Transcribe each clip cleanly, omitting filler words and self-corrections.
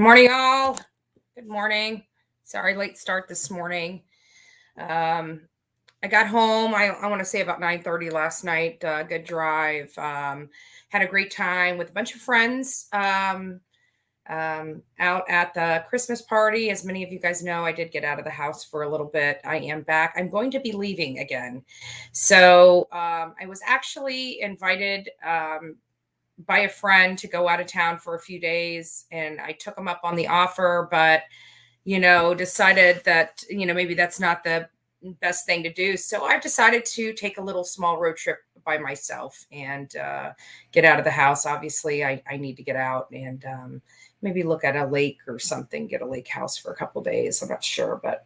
morning, all. Good morning. Sorry, late start this morning. I got home, I want to say about 9:30 last night. Good drive. Had a great time with a bunch of friends out at the Christmas party. As many of you guys know, I did get out of the house for a little bit. I am back. I'm going to be leaving again. So I was actually invited by a friend to go out of town for a few days, and I took him up on the offer, but decided that maybe that's not the best thing to do. So I've decided to take a little small road trip by myself and get out of the house. Obviously, I need to get out and maybe look at a lake or something, get a lake house for a couple days. I'm not sure, but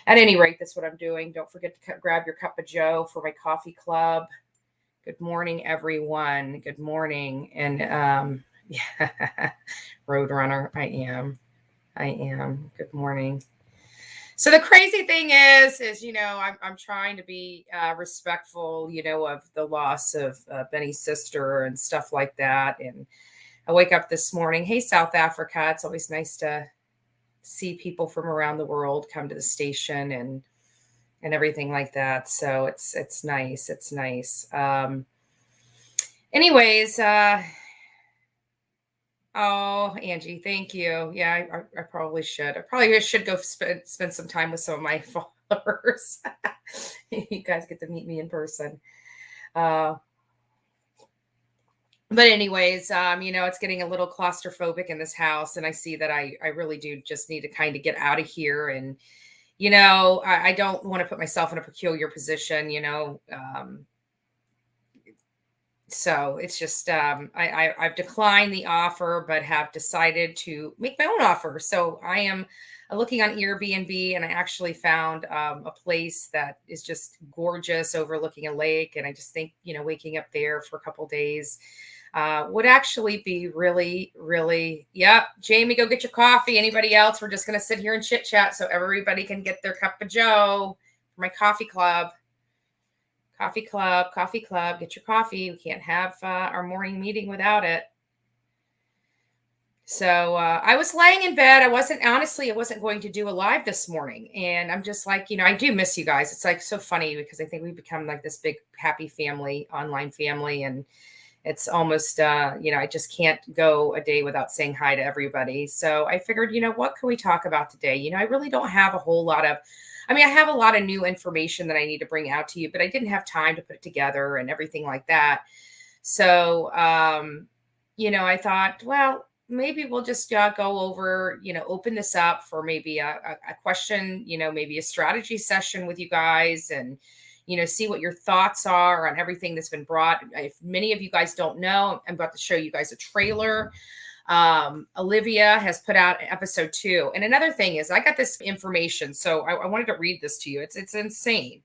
at any rate, that's what I'm doing. Don't forget to grab your cup of joe for my coffee club. Good morning, everyone. Good morning. And yeah, Roadrunner, I am. Good morning. So the crazy thing is I'm trying to be respectful, of the loss of Benny's sister and stuff like that. And I wake up this morning. Hey, South Africa. It's always nice to see people from around the world come to the station and everything like that. So it's nice. It's nice. Anyways, oh, Angie, thank you. Yeah, I probably should. I probably should go spend some time with some of my followers. You guys get to meet me in person. But anyways, it's getting a little claustrophobic in this house, and I see that I really do just need to kind of get out of here. And I don't want to put myself in a peculiar position. So it's just I've declined the offer, but have decided to make my own offer. So I am looking on Airbnb, and I actually found a place that is just gorgeous overlooking a lake. And I just think, waking up there for a couple days would actually be really, really, yeah. Jamie, go get your coffee. Anybody else? We're just going to sit here and chit chat so everybody can get their cup of joe for my coffee club. Coffee club, get your coffee. We can't have our morning meeting without it. So I was laying in bed. I wasn't going to do a live this morning. And I'm just like, I do miss you guys. It's like so funny because I think we've become like this big happy family, online family. And it's almost, I just can't go a day without saying hi to everybody. So I figured, what can we talk about today? I really don't have a whole lot of, I have a lot of new information that I need to bring out to you, but I didn't have time to put it together and everything like that. So, I thought, well, maybe we'll just go over, open this up for maybe a question, maybe a strategy session with you guys and, see what your thoughts are on everything that's been brought. If many of you guys don't know, I'm about to show you guys a trailer. Olivia has put out episode 2. And another thing is I got this information. So I wanted to read this to you. It's insane.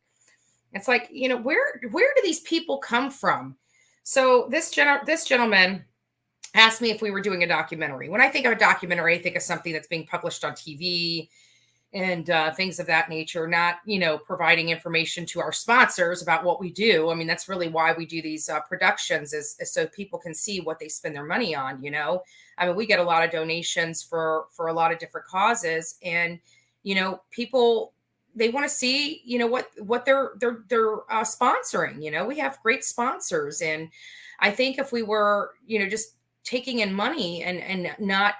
It's like, where do these people come from? So this gentleman asked me if we were doing a documentary. When I think of a documentary, I think of something that's being published on TV and things of that nature, not, providing information to our sponsors about what we do. That's really why we do these productions is so people can see what they spend their money on, we get a lot of donations for a lot of different causes, and, people, they want to see, what they're sponsoring. We have great sponsors. And I think if we were, just taking in money and not,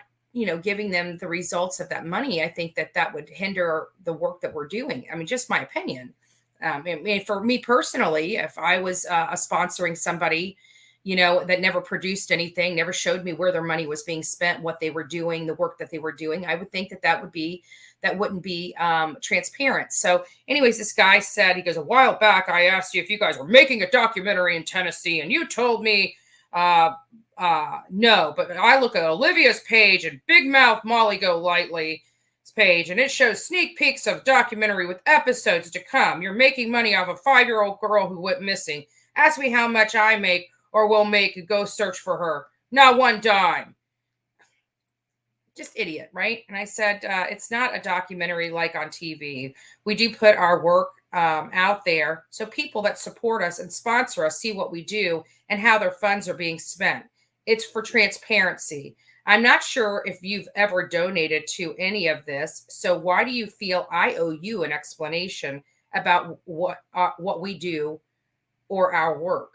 giving them the results of that money, I think that would hinder the work that we're doing. Just my opinion. For me personally, if I was sponsoring somebody, that never produced anything, never showed me where their money was being spent, what they were doing, the work that they were doing, I would think that wouldn't be transparent. So anyways, this guy said, he goes, a while back, I asked you if you guys were making a documentary in Tennessee, and you told me, no, but I look at Olivia's page and Big Mouth Molly Go Lightly's page, and it shows sneak peeks of documentary with episodes to come. You're making money off a 5-year-old girl who went missing. Ask me how much I make or will make and go search for her. Not one dime. Just idiot, right? And I said, it's not a documentary like on TV. We do put our work out there so people that support us and sponsor us see what we do and how their funds are being spent. It's for transparency. I'm not sure if you've ever donated to any of this. So why do you feel I owe you an explanation about what we do or our work?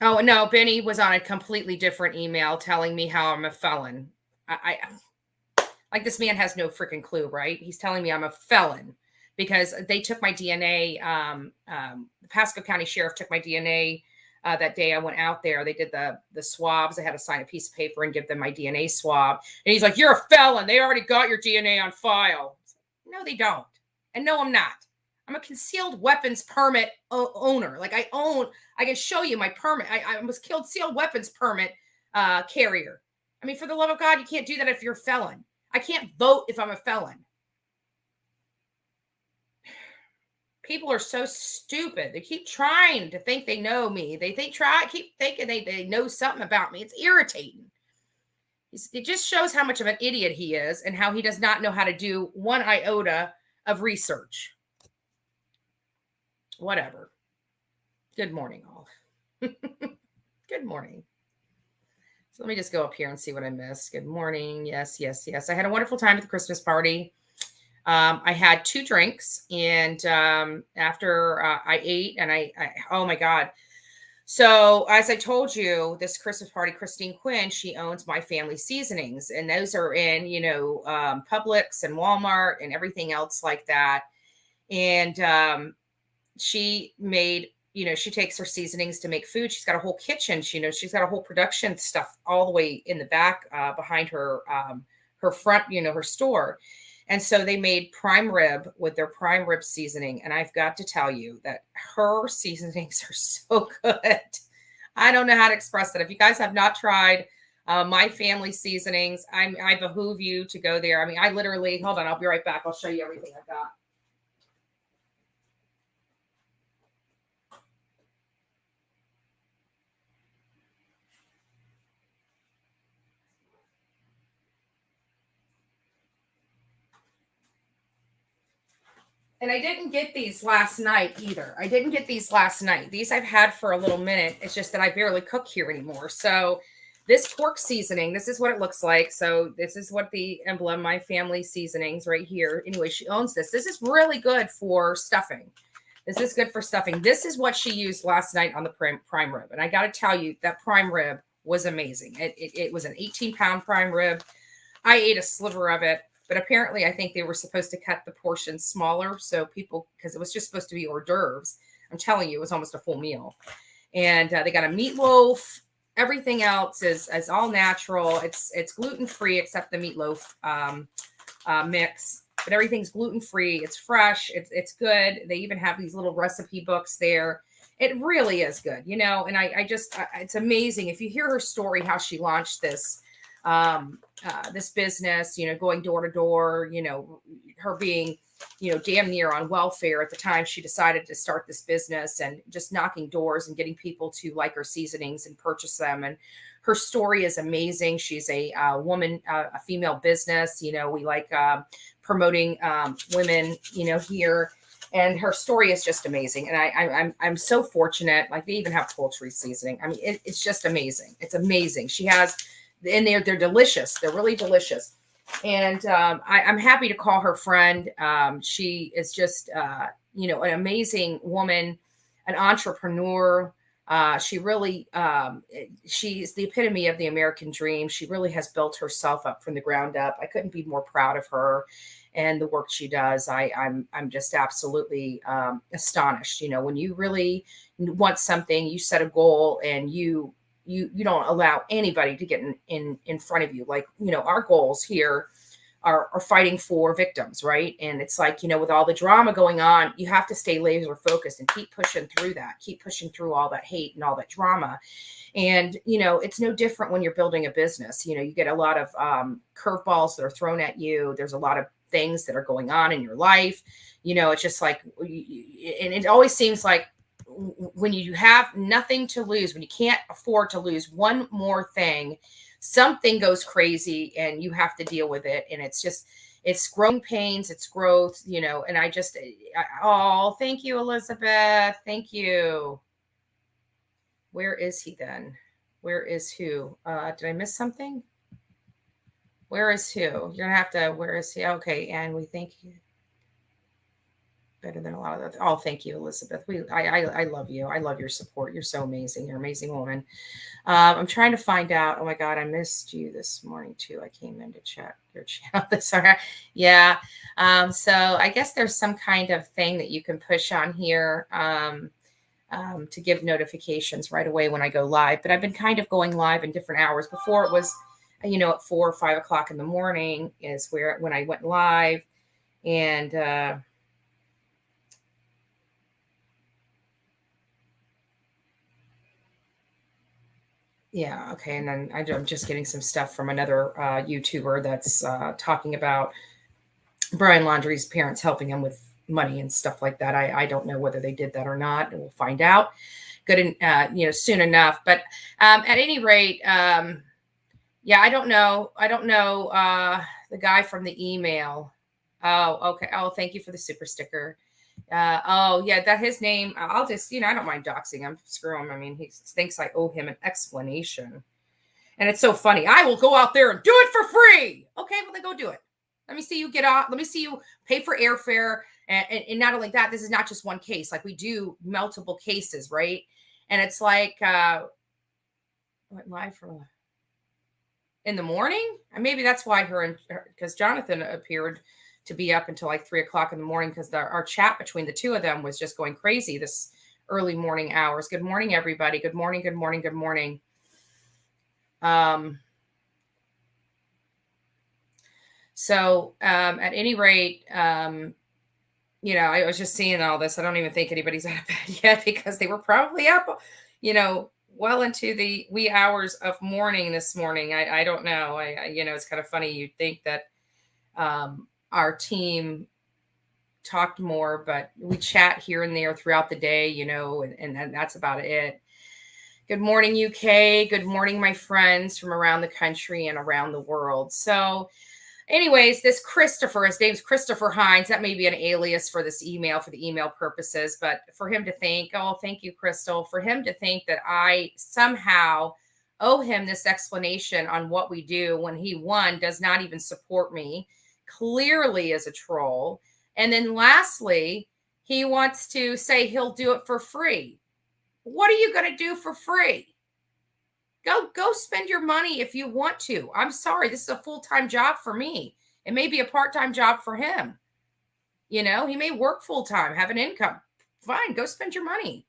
Oh no, Benny was on a completely different email telling me how I'm a felon. Like this man has no freaking clue, right? He's telling me I'm a felon because they took my DNA. The Pasco County Sheriff took my DNA that day I went out there. They did the swabs. I had to sign a piece of paper and give them my DNA swab. And he's like, "You're a felon. They already got your DNA on file." No, they don't. And no, I'm not. I'm a concealed weapons permit owner. Like I can show you my permit. I was concealed weapons permit carrier. I mean, for the love of God, you can't do that if you're a felon. I can't vote if I'm a felon. People are so stupid. They keep trying to think they know me. Keep thinking they know something about me. It's irritating. It just shows how much of an idiot he is and how he does not know how to do one iota of research. Whatever. Good morning, all. Good morning. So let me just go up here and see what I missed. Good morning. Yes. I had a wonderful time at the Christmas party. I had 2 drinks, and after I ate, and I oh my God. So as I told you, this Christmas party, Christine Quinn, she owns My Family Seasonings, and those are in, Publix and Walmart and everything else like that. And she made, she takes her seasonings to make food. She's got a whole kitchen. She's got a whole production stuff all the way in the back behind her front, her store. And so they made prime rib with their prime rib seasoning. And I've got to tell you that her seasonings are so good. I don't know how to express that. If you guys have not tried My Family Seasonings, I behoove you to go there. I mean, I literally, hold on, I'll be right back. I'll show you everything I've got. And I didn't get these last night either. These I've had for a little minute. It's just that I barely cook here anymore. So this pork seasoning, this is what it looks like. So this is what the emblem, My Family Seasonings right here. Anyway, she owns this. This is really good for stuffing. This is what she used last night on the prime rib. And I got to tell you, that prime rib was amazing. It was an 18-pound prime rib. I ate a sliver of it. But apparently, I think they were supposed to cut the portions smaller. So people, because it was just supposed to be hors d'oeuvres. I'm telling you, it was almost a full meal. And they got a meatloaf. Everything else is all natural. It's gluten-free except the meatloaf mix. But everything's gluten-free. It's fresh. It's good. They even have these little recipe books there. It really is good, and I just, it's amazing. If you hear her story, how she launched this business, going door to door, her being, damn near on welfare at the time she decided to start this business, and just knocking doors and getting people to like her seasonings and purchase them. And her story is amazing. She's a woman, a female business. We like promoting women, here. And her story is just amazing. And I'm so fortunate. Like, they even have poultry seasoning. I mean, it's just amazing. It's amazing. She has, and they're delicious. They're really delicious. And I'm happy to call her friend. She is just, an amazing woman, an entrepreneur. She really, she's the epitome of the American dream. She really has built herself up from the ground up. I couldn't be more proud of her and the work she does. I'm just absolutely astonished. When you really want something, you set a goal, and you don't allow anybody to get in front of you. Like, our goals here are fighting for victims, right? And it's like, with all the drama going on, you have to stay laser focused and keep pushing through that, keep pushing through all that hate and all that drama. And, it's no different when you're building a business. You get a lot of curveballs that are thrown at you. There's a lot of things that are going on in your life. It's just like, and it always seems like, when you have nothing to lose, when you can't afford to lose one more thing, something goes crazy and you have to deal with it. And it's growing pains, it's growth, and oh, thank you, Elizabeth. Thank you. Where is he then? Where is who? Did I miss something? Where is who? You're gonna have to. Where is he? Okay, and we thank you better than a lot of that. Oh, thank you, Elizabeth. I love you. I love your support. You're so amazing. You're an amazing woman. I'm trying to find out. Oh my God, I missed you this morning too. I came in to check your channel. Sorry. Yeah. So I guess there's some kind of thing that you can push on here to give notifications right away when I go live. But I've been kind of going live in different hours. Before it was, at 4 or 5 o'clock in the morning is when I went live. And yeah, okay. And then I'm just getting some stuff from another YouTuber that's talking about Brian Laundrie's parents helping him with money and stuff like that. I don't know whether they did that or not. We'll find out soon enough. But at any rate, yeah, I don't know. The guy from the email. Oh, okay. Oh, thank you for the super sticker. Oh, yeah, that his name. I'll just, I don't mind doxing him. Screw him. I mean, he thinks I owe him an explanation. And it's so funny. I will go out there and do it for free. Okay, well, then go do it. Let me see you get off. Let me see you pay for airfare. And not only that, this is not just one case. Like we do multiple cases, right? And it's like, went live for in the morning. And maybe that's why because Jonathan appeared to be up until like 3 o'clock in the morning because our chat between the two of them was just going crazy this early morning hours. Good morning, everybody. Good morning. Good morning. Good morning. So at any rate, I was just seeing all this. I don't even think anybody's out of bed yet because they were probably up, well into the wee hours of morning this morning. I don't know. It's kind of funny. You'd think that our team talked more, but we chat here and there throughout the day, and that's about it. Good morning, UK. Good morning, my friends from around the country and around the world. So anyways, this Christopher, his name's Christopher Hines. That may be an alias for this email, for the email purposes, but for him to think, oh, thank you, Crystal, for him to think that I somehow owe him this explanation on what we do when he, one, does not even support me, clearly is a troll. And then lastly, he wants to say he'll do it for free. What are you going to do for free? Go spend your money if you want to. I'm sorry. This is a full-time job for me. It may be a part-time job for him. He may work full-time, have an income. Fine. Go spend your money.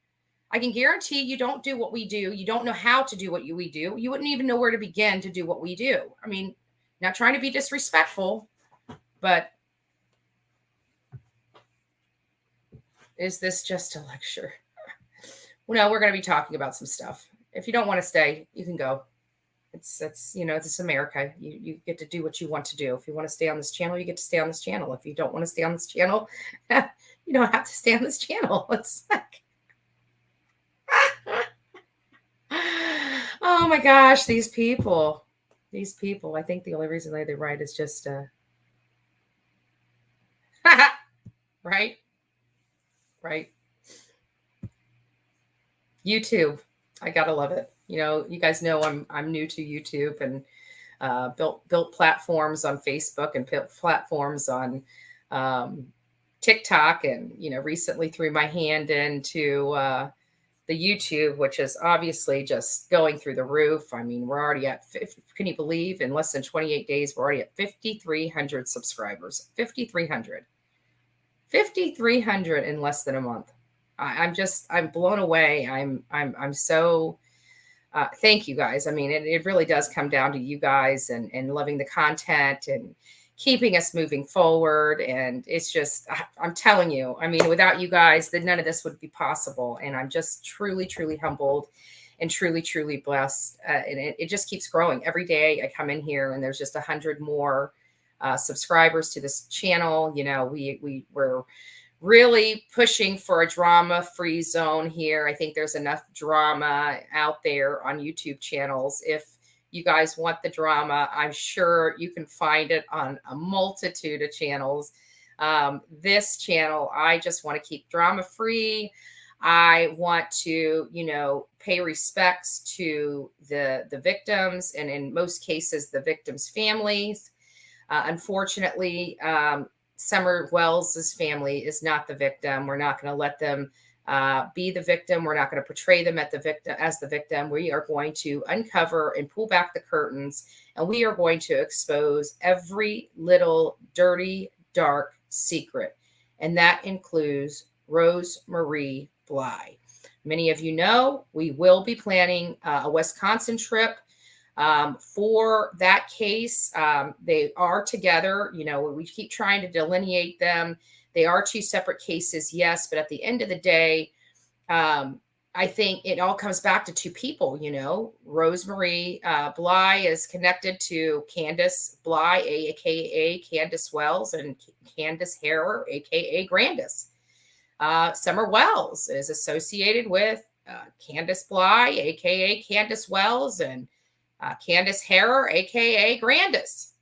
I can guarantee you don't do what we do. You don't know how to do what we do. You wouldn't even know where to begin to do what we do. I mean, not trying to be disrespectful, but is this just a lecture? Well, no, we're going to be talking about some stuff. If you don't want to stay, you can go. It's America. You get to do what you want to do. If you want to stay on this channel, you get to stay on this channel. If you don't want to stay on this channel, you don't have to stay on this channel. It's like, oh my gosh, these people. I think the only reason they write is just, right. YouTube. I gotta love it. You guys know I'm new to YouTube and built platforms on Facebook and built platforms on TikTok, and recently threw my hand into the YouTube, which is obviously just going through the roof. I mean, we're already at, can you believe, in less than 28 days, we're already at 5,300 subscribers. 5,300 in less than a month. I'm blown away. I'm so, thank you guys. I mean, it really does come down to you guys and loving the content and keeping us moving forward. And it's just, I'm telling you, I mean, without you guys, then none of this would be possible. And I'm just truly, truly humbled and truly, truly blessed. And it just keeps growing. Every day I come in here and there's just 100 more subscribers to this channel. We're really pushing for a drama-free zone here. I think there's enough drama out there on YouTube channels. If you guys want the drama, I'm sure you can find it on a multitude of channels. This channel, I just want to keep drama-free. I want to, pay respects to the victims, and in most cases, the victims' families. Unfortunately, Summer Wells's family is not the victim. We're not going to let them be the victim. We're not going to portray them as the victim. We are going to uncover and pull back the curtains, and we are going to expose every little dirty, dark secret, and that includes Rose Marie Bly. Many of you know we will be planning a Wisconsin trip for that case. They are together. We keep trying to delineate them. They are two separate cases, yes, but at the end of the day, I think it all comes back to two people. Rose Marie Bly is connected to Candus Bly, aka Candus Wells, and Candace Harrer, aka Grandis. Summer Wells is associated with Candace Bly, aka Candace Wells, and Candace Harrer, aka Grandis.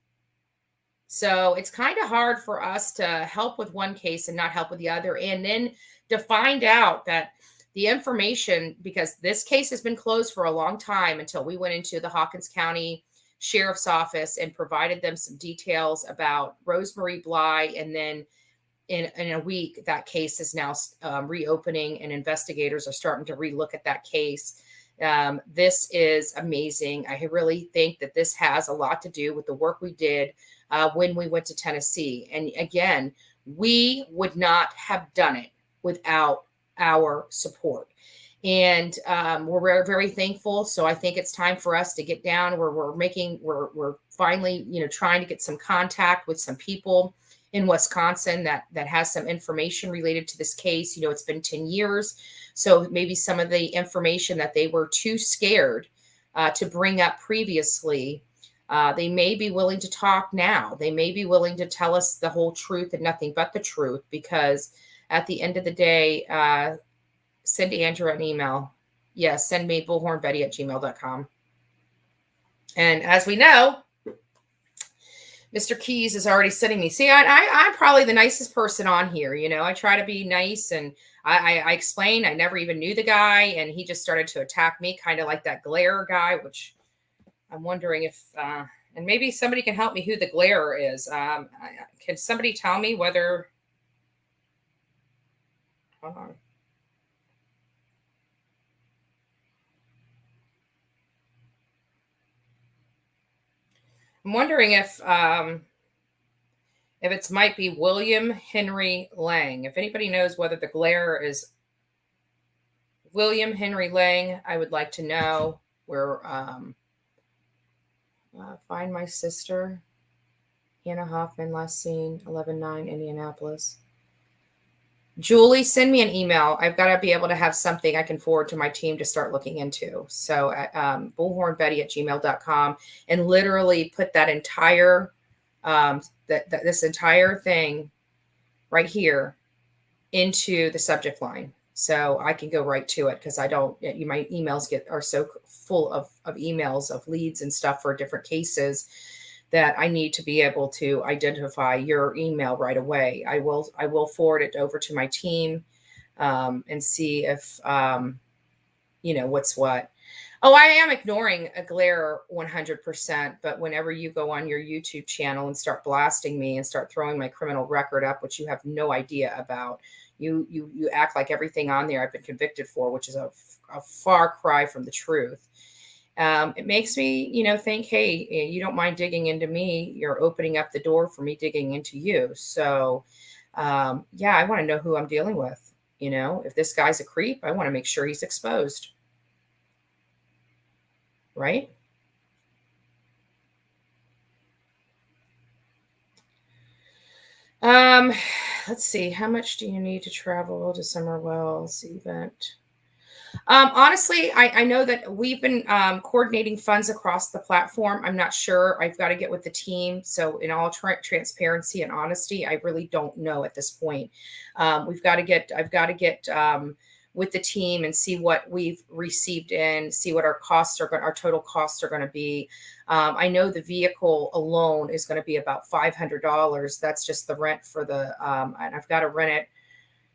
So it's kind of hard for us to help with one case and not help with the other. And then to find out that the information, because this case has been closed for a long time until we went into the Hawkins County Sheriff's Office and provided them some details about Rose Marie Bly. And then in a week, that case is now reopening, and investigators are starting to relook at that case. This is amazing. I really think that this has a lot to do with the work we did when we went to Tennessee. And again, we would not have done it without our support. And we're very thankful. So I think it's time for us to get down where we're finally, trying to get some contact with some people in Wisconsin that has some information related to this case. It's been 10 years. So maybe some of the information that they were too scared to bring up previously, they may be willing to talk now. They may be willing to tell us the whole truth and nothing but the truth, because at the end of the day, send Andrew an email. Yes, send me bullhornbetty@gmail.com. And as we know, Mr. Keys is already sending me. See, I'm probably the nicest person on here. I try to be nice, and I explain. I never even knew the guy, and he just started to attack me, kind of like that glare guy, which I'm wondering if, and maybe somebody can help me who the glare is. Can somebody tell me whether, hold on. I'm wondering if it might be William Henry Lang. If anybody knows whether the glare is William Henry Lang, I would like to know. Where find my sister, Hannah Hoffman, last seen 11/9 Indianapolis. Julie, send me an email. I've got to be able to have something I can forward to my team to start looking into. So bullhornbetty@gmail.com, and literally put that entire, this entire thing right here into the subject line. So I can go right to it, because my emails are so full of emails of leads and stuff for different cases that I need to be able to identify your email right away. I will forward it over to my team and see if, what's what. Oh, I am ignoring a glare 100%. But whenever you go on your YouTube channel and start blasting me and start throwing my criminal record up, which you have no idea about, you act like everything on there I've been convicted for, which is a far cry from the truth. It makes me, think, hey, you don't mind digging into me. You're opening up the door for me digging into you. So, I want to know who I'm dealing with. If this guy's a creep, I want to make sure he's exposed. Right? Let's see. How much do you need to travel to Summer Wells event? Honestly, I know that we've been coordinating funds across the platform. I'm not sure. I've got to get with the team. So in all transparency and honesty, I really don't know at this point. I've got to get with the team and see what we've received in, see what our total costs are going to be. I know the vehicle alone is going to be about $500. That's just the rent for and I've got to rent it.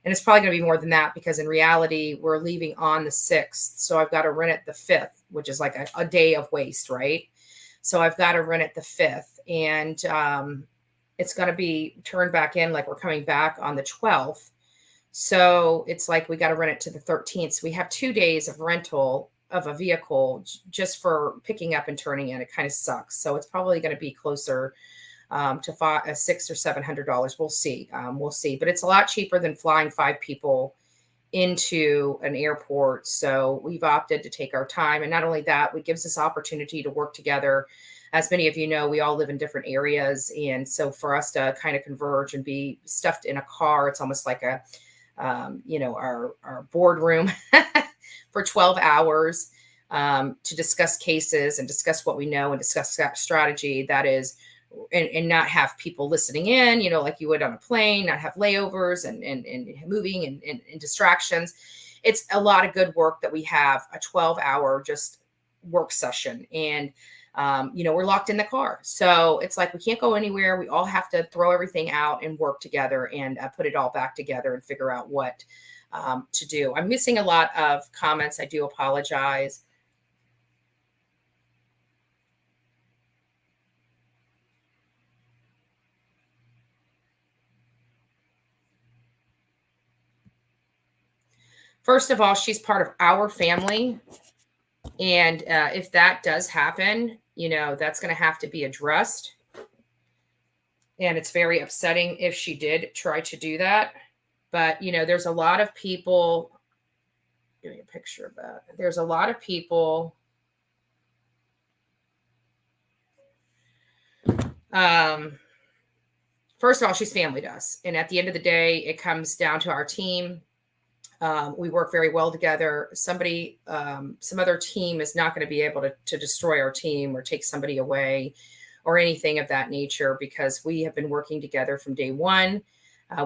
And it's probably going to be more than that because in reality, we're leaving on the 6th. So I've got to rent it the 5th, which is like a day of waste, right? So I've got to rent it the 5th. And it's going to be turned back in like we're coming back on the 12th. So it's like we got to rent it to the 13th. So we have 2 days of rental of a vehicle just for picking up and turning in. It kind of sucks. So it's probably going to be closer to $600 or $700. We'll see. We'll see. But it's a lot cheaper than flying 5 people into an airport. So we've opted to take our time. And not only that, it gives us opportunity to work together. As many of you know, we all live in different areas. And so for us to kind of converge and be stuffed in a car, it's almost like a, our boardroom for 12 hours to discuss cases and discuss what we know and discuss strategy. That is, and not have people listening in, like you would on a plane, not have layovers and moving and distractions. It's a lot of good work that we have a 12-hour just work session. And, we're locked in the car. So it's like we can't go anywhere. We all have to throw everything out and work together and put it all back together and figure out what to do. I'm missing a lot of comments. I do apologize. First of all, she's part of our family. And if that does happen, that's going to have to be addressed. And it's very upsetting if she did try to do that. But, there's a lot of people. Give me a picture of that. There's a lot of people. First of all, she's family to us. And at the end of the day, it comes down to our team. We work very well together. Some other team is not going to be able to destroy our team or take somebody away or anything of that nature because we have been working together from day one.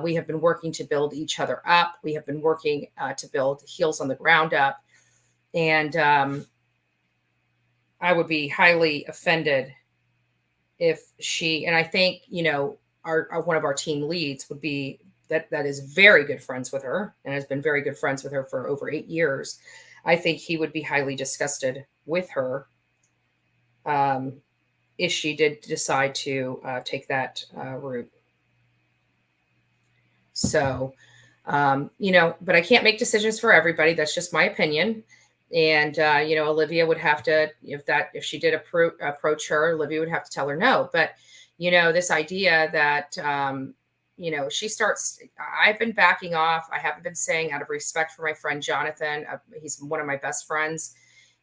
We have been working to build each other up. We have been working to build heels on the ground up. And I would be highly offended if she, and I think, one of our team leads would be that is very good friends with her and has been very good friends with her for over 8 years. I think he would be highly disgusted with her if she did decide to take that route. So, but I can't make decisions for everybody. That's just my opinion. And, Olivia would have to, if she did approach her, Olivia would have to tell her no. But, this idea that, I've been backing off. I haven't been saying out of respect for my friend Jonathan. He's one of my best friends,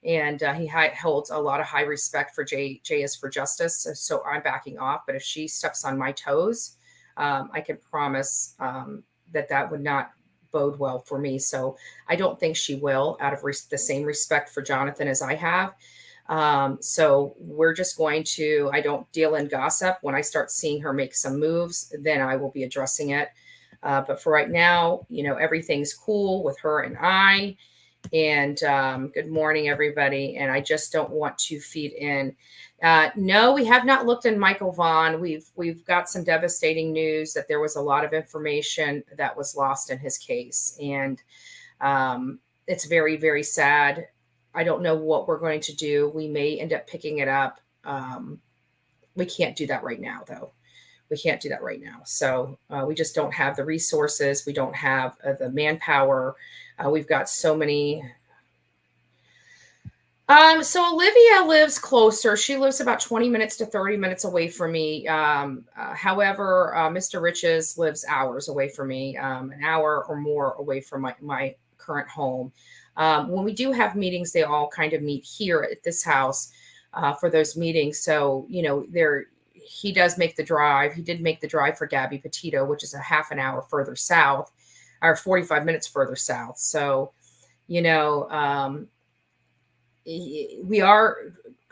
and he holds a lot of high respect for J is for Justice. So I'm backing off. But if she steps on my toes, I can promise that would not bode well for me. So I don't think she will, out of the same respect for Jonathan as I have. So we're just going to, I don't deal in gossip. When I start seeing her make some moves, then I will be addressing it. But for right now, everything's cool with her and I. And good morning, everybody. And I just don't want to feed in. No, we have not looked in Michael Vaughn. We've got some devastating news that there was a lot of information that was lost in his case. And it's very, very sad. I don't know what we're going to do. We may end up picking it up. We can't do that right now, though. We can't do that right now. So we just don't have the resources. We don't have the manpower. We've got so many. So Olivia lives closer. She lives about 20 minutes to 30 minutes away from me. However, Mr. Riches lives hours away from me, an hour or more away from my current home. When we do have meetings, they all kind of meet here at this house for those meetings. So, he does make the drive. He did make the drive for Gabby Petito, which is a half an hour further south, or 45 minutes further south. So, we are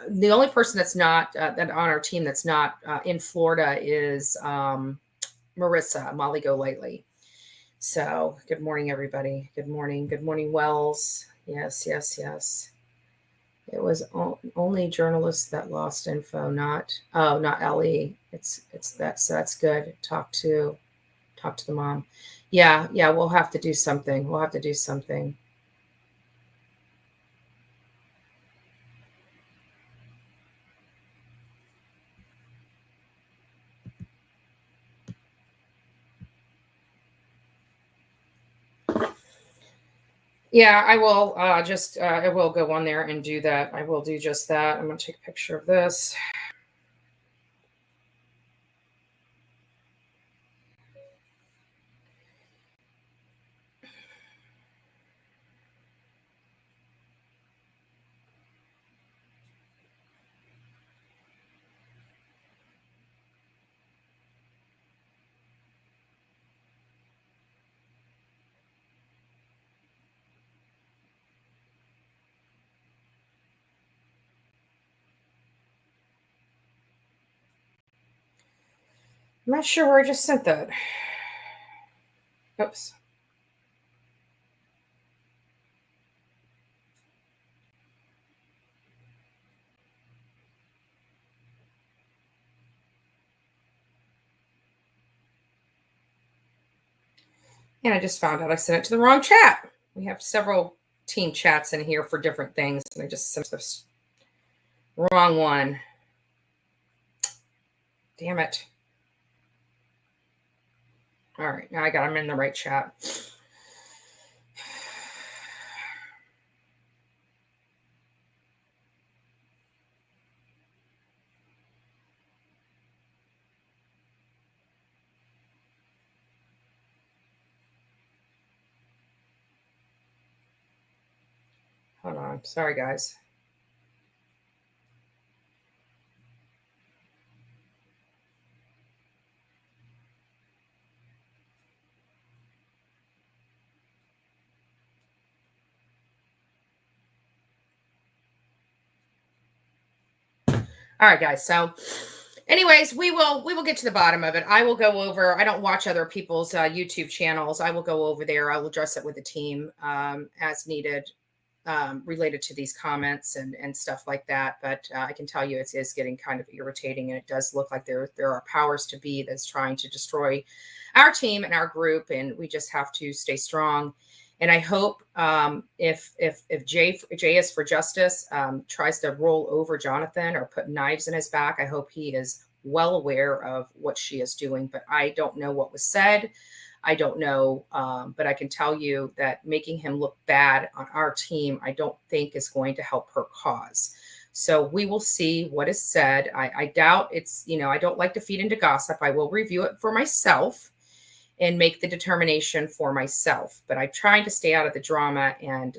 the only person that's not that on our team that's not in Florida is Marissa Molly Go Lightly. So good morning, everybody. Good morning. Good morning, Wells. Yes. It was only journalists that lost info, not Ellie. It's that. So that's good. Talk to the mom. Yeah, yeah, we'll have to do something. We'll have to do something. Yeah, I will I will go on there and do that. I will do just that. I'm going to take a picture of this. I'm not sure where I just sent that. Oops. And I just found out I sent it to the wrong chat. We have several team chats in here for different things, and I just sent the wrong one. Damn it. All right, now I'm in the right chat. Hold on. Sorry, guys. All right, guys. So, anyways, we will get to the bottom of it. I will go over. I don't watch other people's YouTube channels. I will go over there. I will address it with the team as needed, related to these comments and stuff like that. But I can tell you it is getting kind of irritating, and it does look like there are powers to be that's trying to destroy our team and our group, and we just have to stay strong. And I hope if Jay is for justice tries to roll over Jonathan or put knives in his back, I hope he is well aware of what she is doing. But I don't know what was said. I don't know, but I can tell you that making him look bad on our team, I don't think is going to help her cause. So we will see what is said. I doubt it's, I don't like to feed into gossip. I will review it for myself and make the determination for myself. But I'm trying to stay out of the drama, and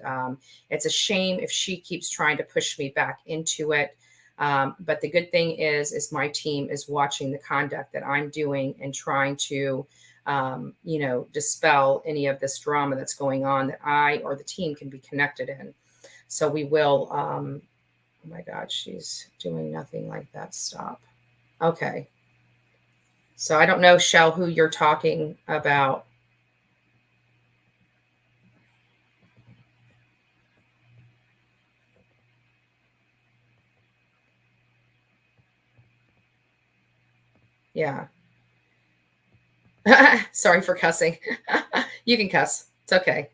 it's a shame if she keeps trying to push me back into it. But the good thing is my team is watching the conduct that I'm doing and trying to, dispel any of this drama that's going on that I or the team can be connected in. So we will. Oh my God, she's doing nothing like that. Stop. Okay. So I don't know, Shell, who you're talking about. Yeah. Sorry for cussing. You can cuss. It's okay.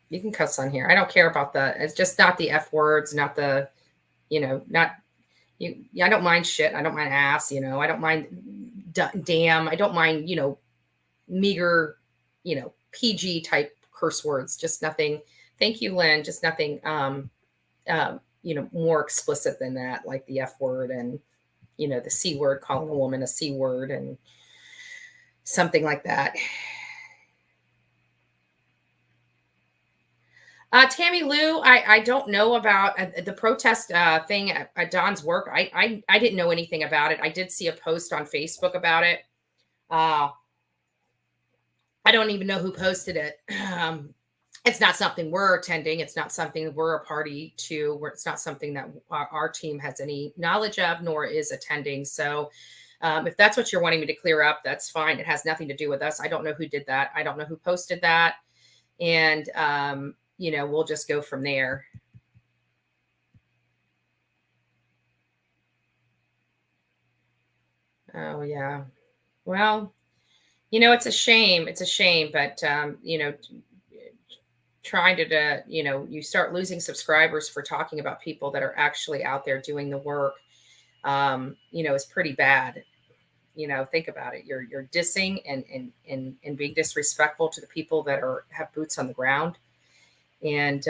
You can cuss on here. I don't care about the, it's just not the F words, not the, not you. Yeah, I don't mind shit. I don't mind ass, I don't mind damn. I don't mind, meager, PG type curse words, just nothing. Thank you, Lynn. Just nothing, more explicit than that, like the F word and, the C word, calling a woman a C word and something like that. Tammy Lou, I don't know about the protest thing at Don's work. I didn't know anything about it. I did see a post on Facebook about it. I don't even know who posted it. It's not something we're attending. It's not something we're a party to. It's not something that our team has any knowledge of, nor is attending. So if that's what you're wanting me to clear up, that's fine. It has nothing to do with us. I don't know who did that. I don't know who posted that. And, we'll just go from there. Oh, yeah. Well, you know, it's a shame. It's a shame, but, you know, trying to, you know, you start losing subscribers for talking about people that are actually out there doing the work, you know, is pretty bad. You know, think about it. You're dissing and being disrespectful to the people that have boots on the ground. And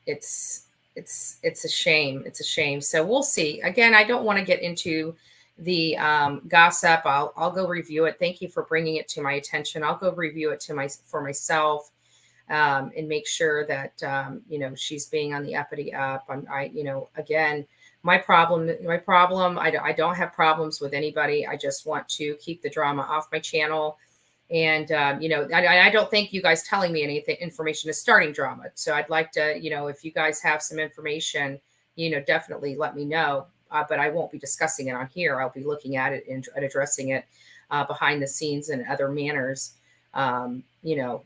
it's it's a shame. It's a shame. So we'll see. Again, I don't want to get into the gossip. I'll go review it. Thank you for bringing it to my attention. I'll go review it for myself, and make sure that you know, she's being on the uppity up. You know, again, my problem. I don't have problems with anybody. I just want to keep the drama off my channel. And, you know, I don't think you guys telling me anything information is starting drama. So I'd like to, you know, if you guys have some information, you know, definitely let me know. But I won't be discussing it on here. I'll be looking at it and addressing it behind the scenes and other manners. You know,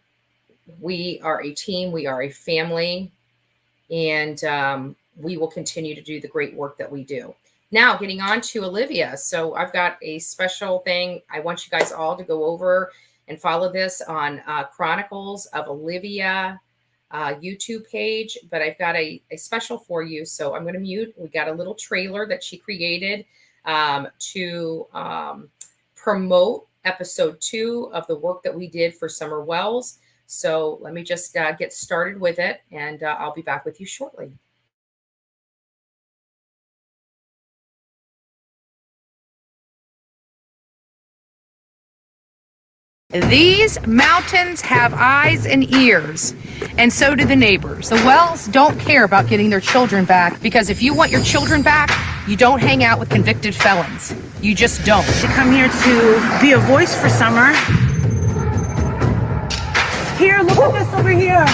we are a team. We are a family. And we will continue to do the great work that we do. Now, getting on to Olivia. So I've got a special thing. I want you guys all to go over and follow this on Chronicles of Olivia YouTube page. But I've got a special for you. So I'm going to mute. We got a little trailer that she created to promote episode 2 of the work that we did for Summer Wells. So let me just get started with it, and I'll be back with you shortly. These mountains have eyes and ears, and so do the neighbors. The Wells don't care about getting their children back, because if you want your children back, you don't hang out with convicted felons. You just don't. To come here to be a voice for Summer. Here, look at this over here.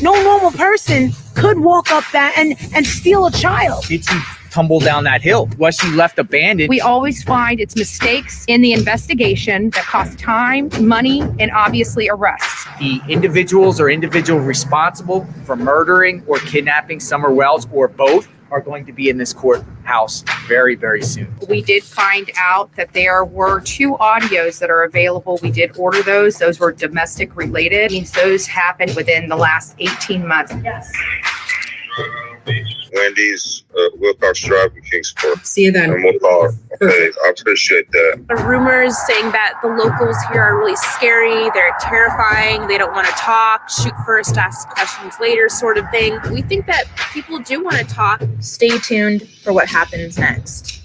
No normal person could walk up that and steal a child. Did she tumble down that hill? Was she left abandoned? We always find it's mistakes in the investigation that cost time, money, and obviously arrests. The individuals or individual responsible for murdering or kidnapping Summer Wells, or both, are going to be in this courthouse very, very soon. We did find out that there were 2 audios that are available. We did order those. Those were domestic related. It means those happened within the last 18 months. Yes. Wendy's, Wilcox Drive in Kingsport. See you then. And we'll call her. Okay, I appreciate that. The rumors saying that the locals here are really scary, they're terrifying, they don't want to talk, shoot first, ask questions later sort of thing. We think that people do want to talk. Stay tuned for what happens next.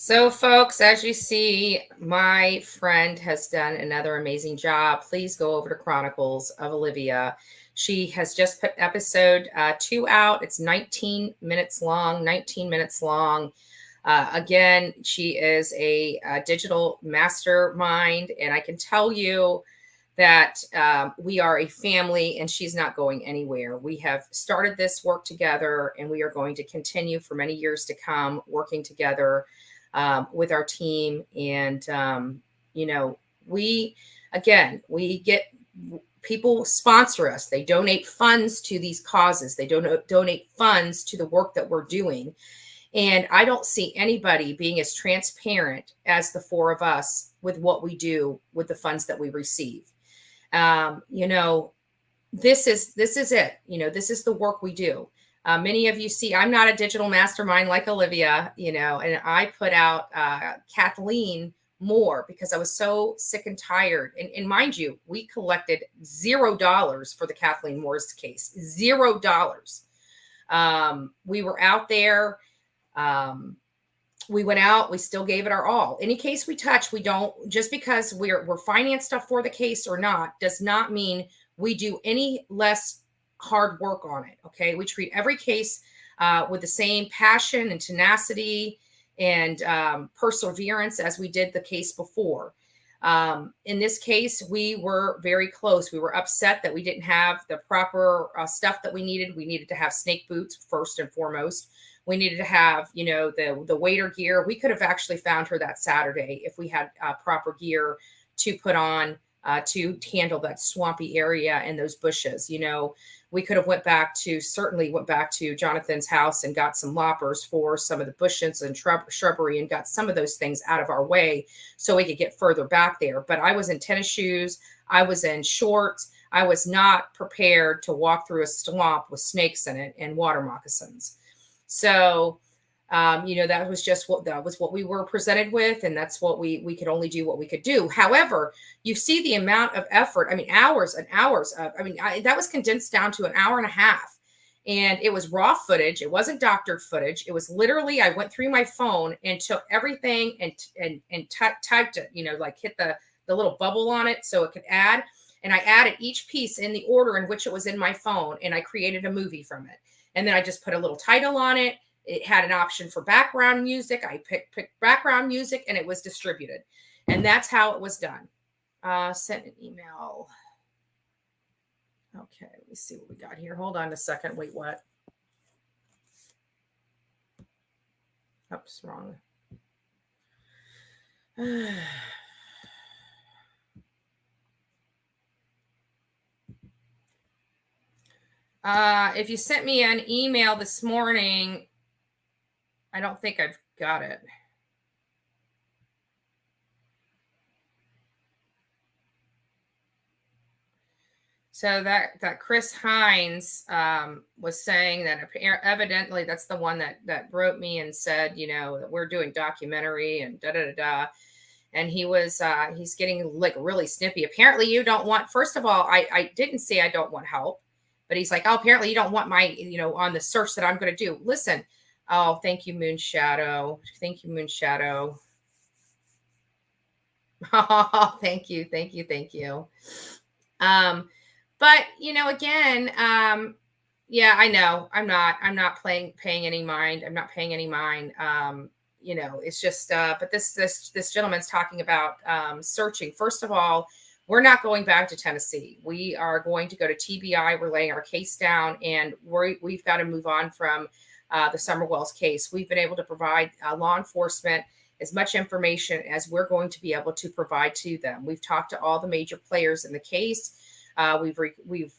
So, folks, as you see, my friend has done another amazing job. Please go over to Chronicles of Olivia. She has just put episode 2 out. It's 19 minutes long, again, she is a digital mastermind, and I can tell you that we are a family, and she's not going anywhere. We have started this work together, and we are going to continue for many years to come working together with our team. And, you know, we get people sponsor us. They donate funds to these causes. They donate funds to the work that we're doing. And I don't see anybody being as transparent as the 4 of us with what we do with the funds that we receive. You know, this is it. You know, this is the work we do. Many of you see, I'm not a digital mastermind like Olivia, you know, and I put out Kathleen more because I was so sick and tired. And mind you, we collected $0 for the Kathleen Moore's case, $0. We were out there. We went out, we still gave it our all. Any case we touch, we don't, just because we're financed up for the case or not, does not mean we do any less hard work on it. Okay. We treat every case with the same passion and tenacity and perseverance as we did the case before. In this case, we were very close. We were upset that we didn't have the proper stuff that we needed. We needed to have snake boots first and foremost. We needed to have, the waiter gear. We could have actually found her that Saturday if we had proper gear to put on to handle that swampy area and those bushes. We could have certainly went back to Jonathan's house and got some loppers for some of the bushes and shrubbery and got some of those things out of our way so we could get further back there. But I was in tennis shoes. I was in shorts. I was not prepared to walk through a swamp with snakes in it and water moccasins. So, that was what we were presented with. And that's what we could only do what we could do. However, you see the amount of effort, hours and hours of, that was condensed down to an hour and a half, and it was raw footage. It wasn't doctored footage. It was literally, I went through my phone and took everything and typed it, like hit the little bubble on it so it could add. And I added each piece in the order in which it was in my phone. And I created a movie from it. And then I just put a little title on it. It had an option for background music. I picked background music and it was distributed. And that's how it was done. Sent an email. Okay, let me see what we got here. Hold on a second. Wait, what? Oops, wrong. If you sent me an email this morning, I don't think I've got it. So that Chris Hines was saying that evidently that's the one that wrote me and said, that we're doing documentary and da-da-da-da. And he's getting like really snippy. Apparently you don't want, first of all, I didn't say I don't want help, but he's like, oh, apparently you don't want my, on the search that I'm going to do. Listen. Oh, thank you, Moon Shadow. Thank you, Moon Shadow. Oh, thank you. Thank you. Thank you. But again, yeah, I know I'm not paying any mind. I'm not paying any mind. It's just, but this gentleman's talking about searching. First of all, we're not going back to Tennessee. We are going to go to TBI. We're laying our case down, and we've got to move on from the Summer Wells case. We've been able to provide law enforcement as much information as we're going to be able to provide to them. We've talked to all the major players in the case. We've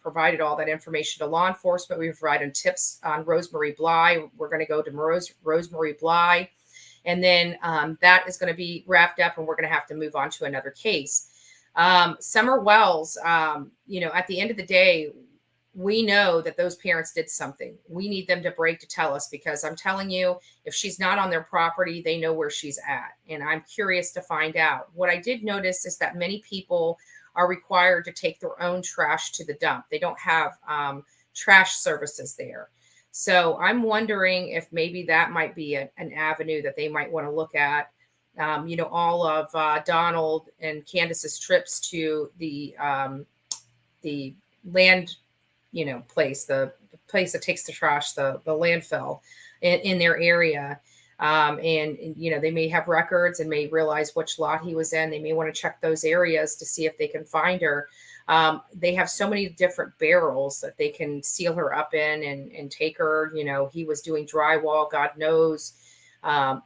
provided all that information to law enforcement. We've provided tips on Rosemary Bly. We're going to go to Rosemary Bly, and then that is going to be wrapped up, and we're going to have to move on to another case. Summer Wells, at the end of the day, we know that those parents did something. We need them to break to tell us, because I'm telling you, if she's not on their property, they know where she's at. And I'm curious to find out. What I did notice is that many people are required to take their own trash to the dump. They don't have trash services there. So I'm wondering if maybe that might be an avenue that they might want to look at. All of Donald and Candace's trips to the land, place, the place that takes the trash, the landfill in their area. They may have records and may realize which lot he was in. They may want to check those areas to see if they can find her. They have so many different barrels that they can seal her up in and take her. He was doing drywall. God knows, God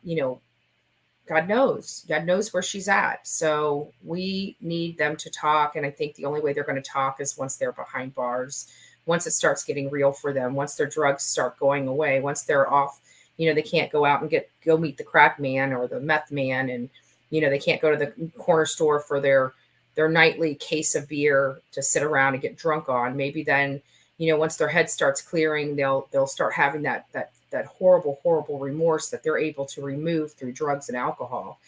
knows where she's at. So we need them to talk. And I think the only way they're going to talk is once they're behind bars, once it starts getting real for them, once their drugs start going away, once they're off, they can't go out and go meet the crack man or the meth man. And, they can't go to the corner store for their nightly case of beer to sit around and get drunk on. Maybe then, once their head starts clearing, they'll start having that horrible remorse that they're able to remove through drugs and alcohol.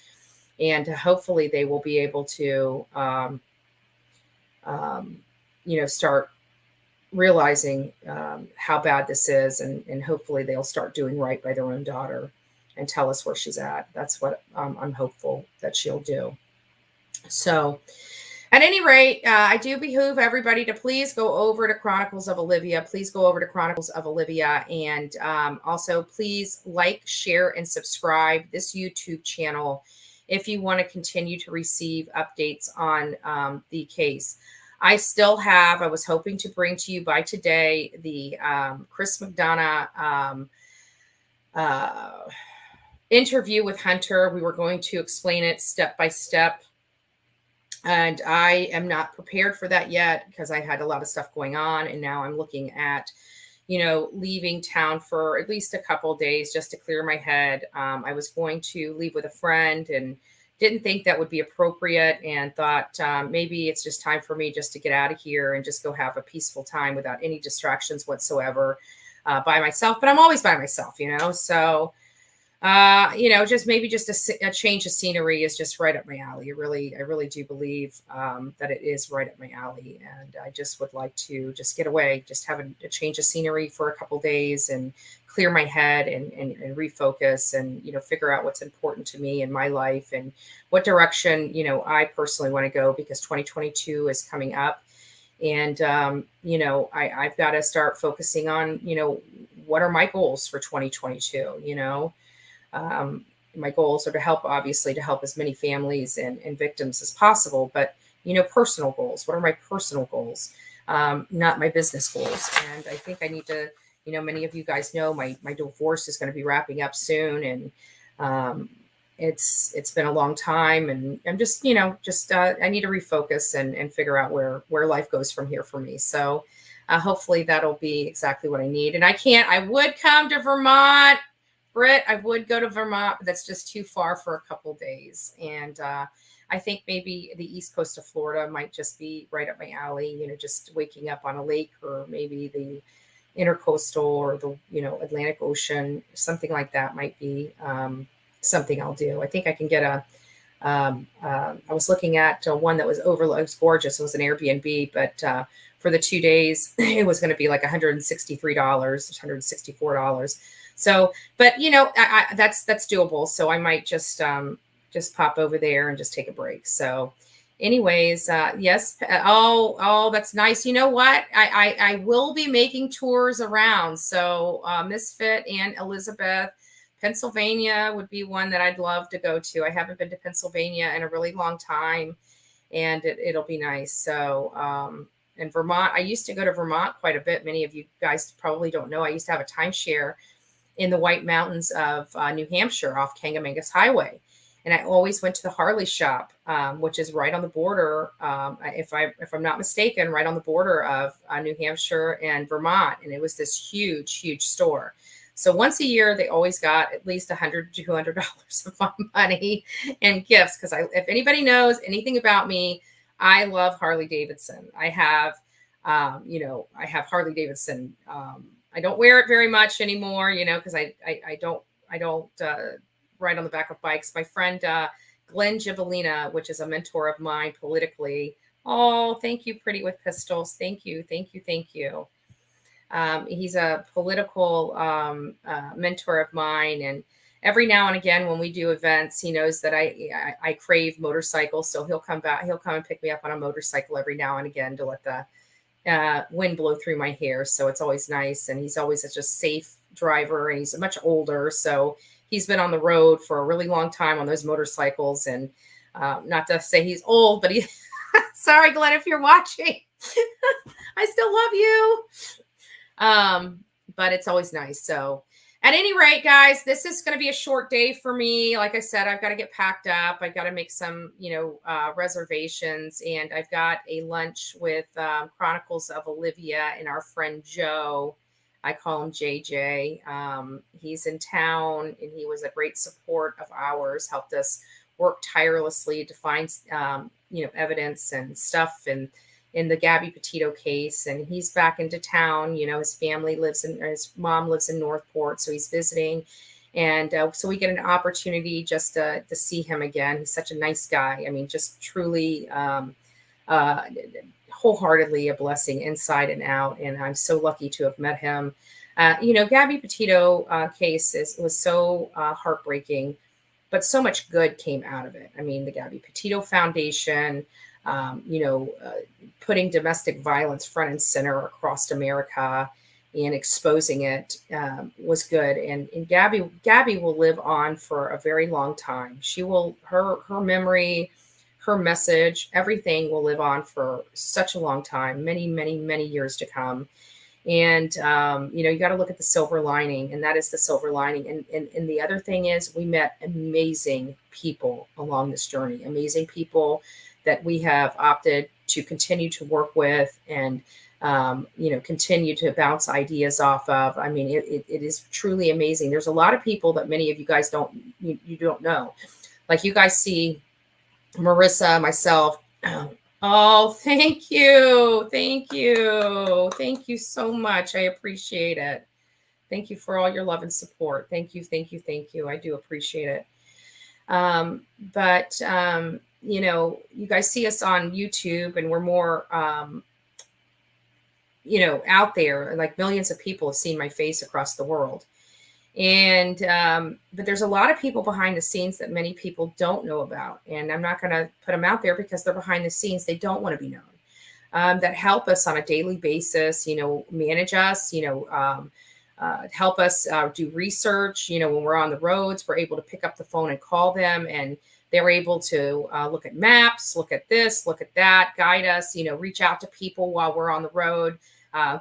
And hopefully they will be able to, start realizing how bad this is, and hopefully they'll start doing right by their own daughter and tell us where she's at. That's what I'm hopeful that she'll do. So at any rate, I do behoove everybody to please go over to Chronicles of Olivia. Please go over to Chronicles of Olivia. And also please like, share, and subscribe this YouTube channel if you want to continue to receive updates on the case. I was hoping to bring to you by today the Chris McDonough interview with Hunter. We were going to explain it step by step. And I am not prepared for that yet because I had a lot of stuff going on. And now I'm looking at, leaving town for at least a couple of days just to clear my head. I was going to leave with a friend and didn't think that would be appropriate and thought maybe it's just time for me just to get out of here and just go have a peaceful time without any distractions whatsoever by myself. But I'm always by myself, so just a change of scenery is just right up my alley. I really do believe that it is right up my alley. And I just would like to just get away, just have a change of scenery for a couple days and clear my head and refocus and, figure out what's important to me in my life and what direction, I personally want to go because 2022 is coming up. And, I've got to start focusing on, what are my goals for 2022, my goals are to help as many families and victims as possible, but, personal goals. What are my personal goals? Not my business goals. And I think I need to, many of you guys know my divorce is going to be wrapping up soon. And, it's been a long time and I'm just, I need to refocus and figure out where life goes from here for me. So, hopefully that'll be exactly what I need. And I would come to Vermont, Britt, I would go to Vermont, but that's just too far for a couple days. And I think maybe the east coast of Florida might just be right up my alley, just waking up on a lake or maybe the intercoastal or the, Atlantic Ocean, something like that might be something I'll do. I think I can get I was looking at one that was overlooked. It was gorgeous. It was an Airbnb, but for the 2 days, it was going to be like $163, $164. So, but that's doable. So I might just pop over there and just take a break. So anyways, yes. Oh, that's nice. You know what? I will be making tours around. So Misfit and Elizabeth, Pennsylvania would be one that I'd love to go to. I haven't been to Pennsylvania in a really long time and it'll be nice. So, and Vermont, I used to go to Vermont quite a bit. Many of you guys probably don't know. I used to have a timeshare in the White Mountains of New Hampshire off Kangamangas Highway. And I always went to the Harley shop, which is right on the border, if I'm not mistaken, right on the border of New Hampshire and Vermont. And it was this huge, huge store. So once a year, they always got at least $100 to $200 of my money and gifts. Because if anybody knows anything about me, I love Harley Davidson. I have Harley Davidson. I don't wear it very much anymore, because I don't ride on the back of bikes. My friend Glenn Gibellina, which is a mentor of mine politically. Oh, thank you, Pretty with Pistols. Thank you. He's a political mentor of mine, and every now and again when we do events, he knows that I crave motorcycles, so he'll come and pick me up on a motorcycle every now and again to let the wind blow through my hair. So it's always nice. And he's always such a safe driver and he's much older. So he's been on the road for a really long time on those motorcycles. And not to say he's old, but sorry, Glenn, if you're watching, I still love you. But it's always nice. So at any rate, guys, this is going to be a short day for me. Like I said, I've got to get packed up. I've got to make some, reservations. And I've got a lunch with Chronicles of Olivia and our friend Joe. I call him JJ. He's in town and he was a great support of ours, helped us work tirelessly to find, evidence and stuff in the Gabby Petito case. And he's back into town. His his mom lives in Northport, so he's visiting. And so we get an opportunity just to see him again. He's such a nice guy. I mean, just truly wholeheartedly a blessing inside and out. And I'm so lucky to have met him. Gabby Petito case was so heartbreaking, but so much good came out of it. I mean, the Gabby Petito Foundation, putting domestic violence front and center across America and exposing it was good. And Gabby will live on for a very long time. Her memory, her message, everything will live on for such a long time, many, many, many years to come. And, you got to look at the silver lining, and that is the silver lining. And the other thing is we met amazing people along this journey, amazing people that we have opted to continue to work with and, continue to bounce ideas off of. I mean, it is truly amazing. There's a lot of people that many of you guys you don't know. Like you guys see Marissa, myself. Oh, thank you. Thank you. Thank you so much. I appreciate it. Thank you for all your love and support. Thank you. Thank you. Thank you. I do appreciate it. But you guys see us on YouTube, and we're more, out there. Like millions of people have seen my face across the world. And but there's a lot of people behind the scenes that many people don't know about, and I'm not going to put them out there because they're behind the scenes. They don't want to be known. That help us on a daily basis, manage us, help us do research. When we're on the roads, we're able to pick up the phone and call them, and they're able to look at maps, look at this, look at that, guide us, reach out to people while we're on the road.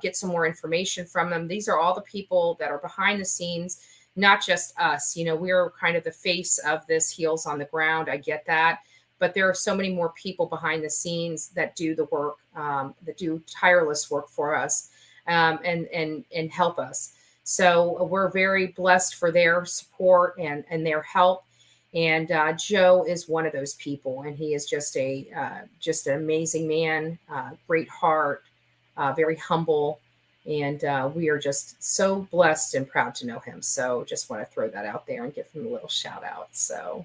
Get some more information from them. These are all the people that are behind the scenes, not just us. We're kind of the face of this Heels on the Ground. I get that. But there are so many more people behind the scenes that do the work, that do tireless work for us and help us. So we're very blessed for their support and their help. And Joe is one of those people. And he is just an amazing man, great heart. Very humble, and we are just so blessed and proud to know him. So just want to throw that out there and give him a little shout out. So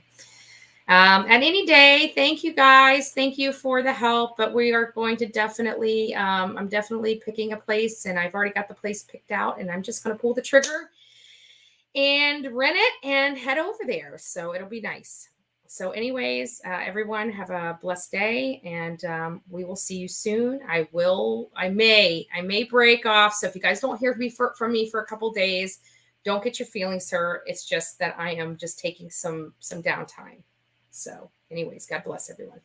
and any day, thank you guys. Thank you for the help, but we are going to definitely, I'm definitely picking a place, and I've already got the place picked out, and I'm just going to pull the trigger and rent it and head over there. So it'll be nice. So anyways, everyone have a blessed day, and we will see you soon. I may break off. So if you guys don't hear from me for a couple days, don't get your feelings hurt. It's just that I am just taking some downtime. So anyways, God bless everyone.